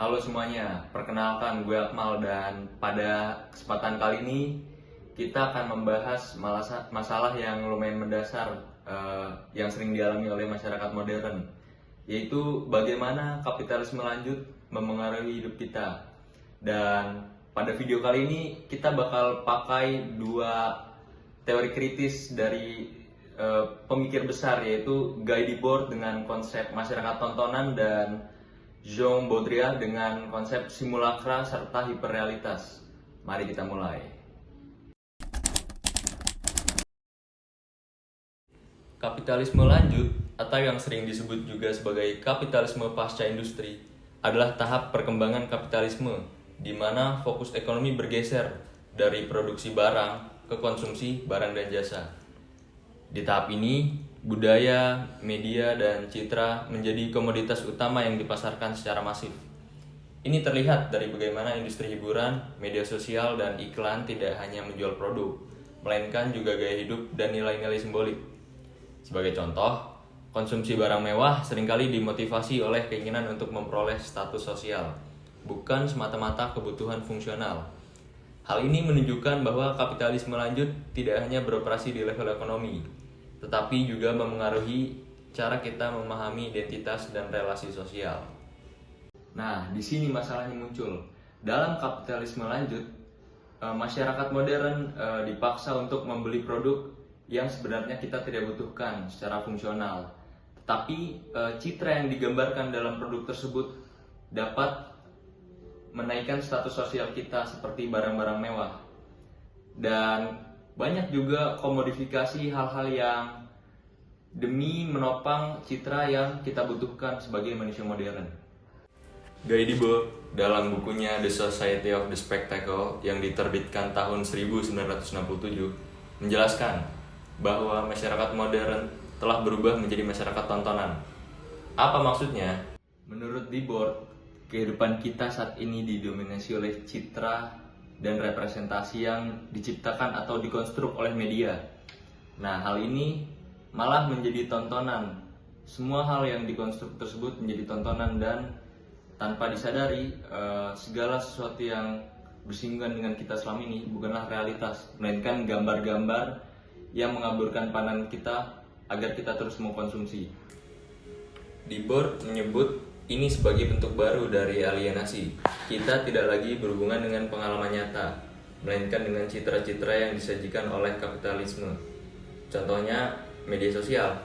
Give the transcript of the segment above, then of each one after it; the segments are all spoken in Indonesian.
Halo semuanya, perkenalkan gue Akmal dan pada kesempatan kali ini kita akan membahas masalah yang lumayan mendasar yang sering dialami oleh masyarakat modern, yaitu bagaimana kapitalisme lanjut memengaruhi hidup kita. Dan pada video kali ini kita bakal pakai dua teori kritis dari pemikir besar, yaitu Guy Debord dengan konsep masyarakat tontonan dan Jean Baudrillard dengan konsep simulakra serta hiperrealitas. Mari kita mulai. Kapitalisme lanjut, atau yang sering disebut juga sebagai kapitalisme pasca industri, adalah tahap perkembangan kapitalisme di mana fokus ekonomi bergeser dari produksi barang ke konsumsi barang dan jasa. Di tahap ini, budaya, media, dan citra menjadi komoditas utama yang dipasarkan secara masif. Ini terlihat dari bagaimana industri hiburan, media sosial, dan iklan tidak hanya menjual produk, melainkan juga gaya hidup dan nilai-nilai simbolik. Sebagai contoh, konsumsi barang mewah seringkali dimotivasi oleh keinginan untuk memperoleh status sosial, bukan semata-mata kebutuhan fungsional. Hal ini menunjukkan bahwa kapitalisme lanjut tidak hanya beroperasi di level ekonomi, tetapi juga memengaruhi cara kita memahami identitas dan relasi sosial. Nah, di sini masalahnya muncul. Dalam kapitalisme lanjut, masyarakat modern dipaksa untuk membeli produk yang sebenarnya kita tidak butuhkan secara fungsional. Tetapi citra yang digambarkan dalam produk tersebut dapat menaikkan status sosial kita seperti barang-barang mewah. Dan banyak juga komodifikasi hal-hal yang demi menopang citra yang kita butuhkan sebagai manusia modern. Guy Debord dalam bukunya The Society of the Spectacle yang diterbitkan tahun 1967 menjelaskan bahwa masyarakat modern telah berubah menjadi masyarakat tontonan. Apa maksudnya? Menurut Debord, kehidupan kita saat ini didominasi oleh citra dan representasi yang diciptakan atau dikonstruk oleh media. Nah, hal ini malah menjadi tontonan. Semua hal yang dikonstruk tersebut menjadi tontonan dan tanpa disadari segala sesuatu yang bersinggungan dengan kita selama ini bukanlah realitas, melainkan gambar-gambar yang mengaburkan pandangan kita agar kita terus mengkonsumsi. Debord menyebut ini sebagai bentuk baru dari alienasi. Kita tidak lagi berhubungan dengan pengalaman nyata, melainkan dengan citra-citra yang disajikan oleh kapitalisme. Contohnya, media sosial.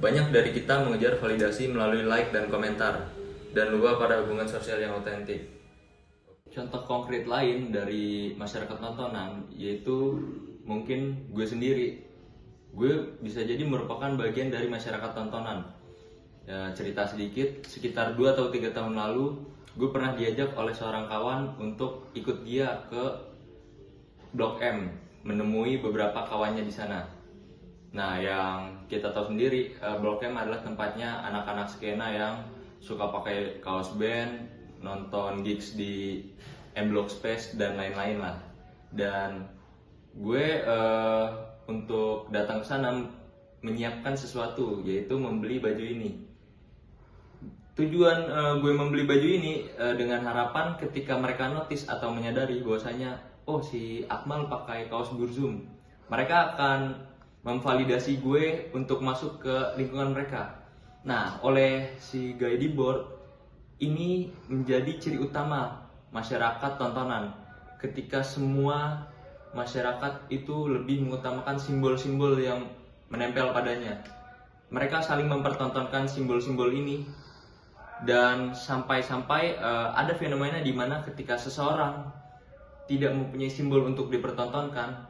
Banyak dari kita mengejar validasi melalui like dan komentar, dan lupa pada hubungan sosial yang otentik. Contoh konkret lain dari masyarakat tontonan, yaitu mungkin gue sendiri. Gue bisa jadi merupakan bagian dari masyarakat tontonan. Ya, cerita sedikit, sekitar 2 atau 3 tahun lalu gue pernah diajak oleh seorang kawan untuk ikut dia ke Blok M, menemui beberapa kawannya di sana. Nah, yang kita tahu sendiri, Blok M adalah tempatnya anak-anak skena yang suka pakai kaos band, nonton gigs di M Block Space dan lain-lain lah. Dan gue untuk datang ke sana menyiapkan sesuatu, yaitu membeli baju ini. Tujuan gue membeli baju ini dengan harapan ketika mereka notice atau menyadari bahwasanya oh, si Akmal pakai kaos Burzum, mereka akan memvalidasi gue untuk masuk ke lingkungan mereka. Nah, oleh si Guy Debord, ini menjadi ciri utama masyarakat tontonan ketika semua masyarakat itu lebih mengutamakan simbol-simbol yang menempel padanya. Mereka saling mempertontonkan simbol-simbol ini. Dan sampai-sampai ada fenomena di mana ketika seseorang tidak mempunyai simbol untuk dipertontonkan,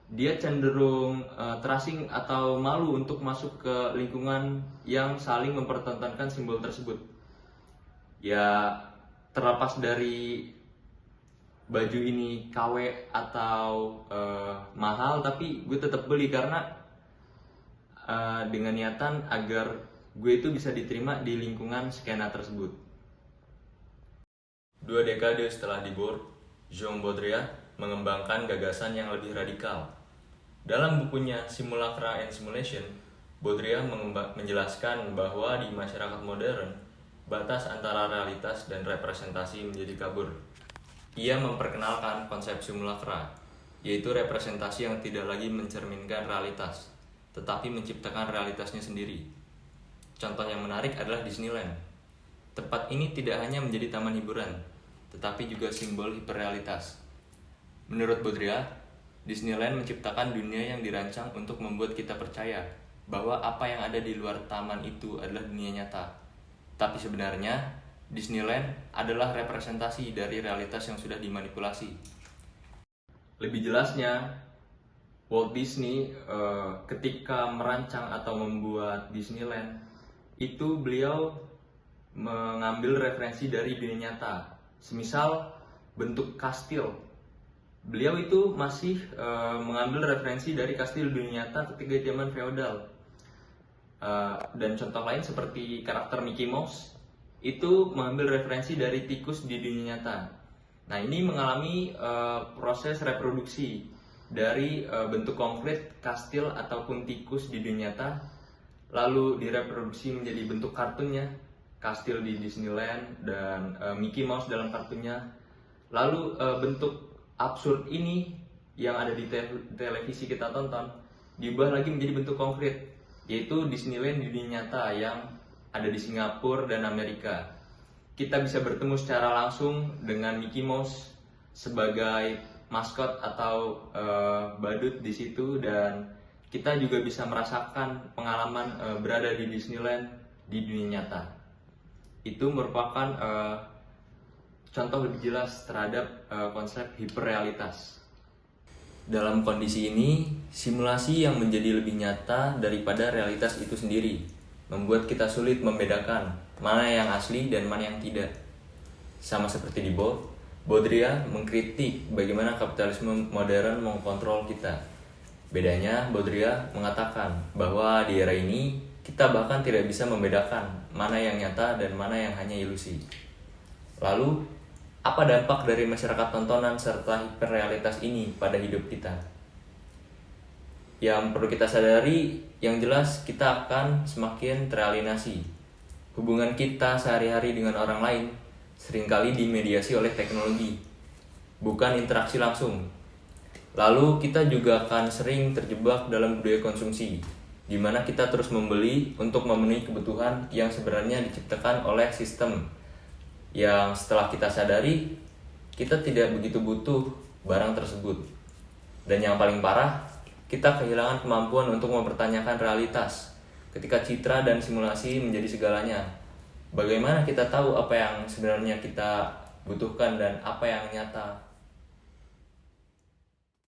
dia cenderung terasing atau malu untuk masuk ke lingkungan yang saling mempertontonkan simbol tersebut. Ya, terlepas dari baju ini KW atau mahal, tapi gue tetap beli karena dengan niatan agar gue itu bisa diterima di lingkungan skena tersebut. 2 dekade setelah Debord, Jean Baudrillard mengembangkan gagasan yang lebih radikal. Dalam bukunya Simulacra and Simulation, Baudrillard menjelaskan bahwa di masyarakat modern, batas antara realitas dan representasi menjadi kabur. Ia memperkenalkan konsep simulacra, yaitu representasi yang tidak lagi mencerminkan realitas, tetapi menciptakan realitasnya sendiri. Contoh yang menarik adalah Disneyland. Tempat ini tidak hanya menjadi taman hiburan, tetapi juga simbol hiperrealitas. Menurut Baudrillard, Disneyland menciptakan dunia yang dirancang untuk membuat kita percaya bahwa apa yang ada di luar taman itu adalah dunia nyata. Tapi sebenarnya, Disneyland adalah representasi dari realitas yang sudah dimanipulasi. Lebih jelasnya, Walt Disney ketika merancang atau membuat Disneyland, itu beliau mengambil referensi dari dunia nyata. Semisal bentuk kastil. Beliau itu masih mengambil referensi dari kastil dunia nyata ketika zaman feodal. Dan contoh lain seperti karakter Mickey Mouse itu mengambil referensi dari tikus di dunia nyata. Nah, ini mengalami proses reproduksi dari bentuk konkret kastil ataupun tikus di dunia nyata, lalu direproduksi menjadi bentuk kartunnya, kastil di Disneyland dan Mickey Mouse dalam kartunnya. Lalu bentuk absurd ini yang ada di televisi kita tonton diubah lagi menjadi bentuk konkret, yaitu Disneyland di dunia nyata yang ada di Singapura dan Amerika. Kita bisa bertemu secara langsung dengan Mickey Mouse sebagai maskot atau badut di situ, dan kita juga bisa merasakan pengalaman berada di Disneyland di dunia nyata. Itu merupakan contoh lebih jelas terhadap konsep hiperrealitas. Dalam kondisi ini, simulasi yang menjadi lebih nyata daripada realitas itu sendiri membuat kita sulit membedakan mana yang asli dan mana yang tidak. Sama seperti di Baudrillard mengkritik bagaimana kapitalisme modern mengkontrol kita. Bedanya, Baudrillard mengatakan bahwa di era ini kita bahkan tidak bisa membedakan mana yang nyata dan mana yang hanya ilusi. Lalu, apa dampak dari masyarakat tontonan serta hiperrealitas ini pada hidup kita? Yang perlu kita sadari, yang jelas kita akan semakin teralienasi. Hubungan kita sehari-hari dengan orang lain seringkali dimediasi oleh teknologi, bukan interaksi langsung. Lalu kita juga akan sering terjebak dalam budaya konsumsi, di mana kita terus membeli untuk memenuhi kebutuhan yang sebenarnya diciptakan oleh sistem, yang setelah kita sadari, kita tidak begitu butuh barang tersebut. Dan yang paling parah, kita kehilangan kemampuan untuk mempertanyakan realitas ketika citra dan simulasi menjadi segalanya. Bagaimana kita tahu apa yang sebenarnya kita butuhkan dan apa yang nyata?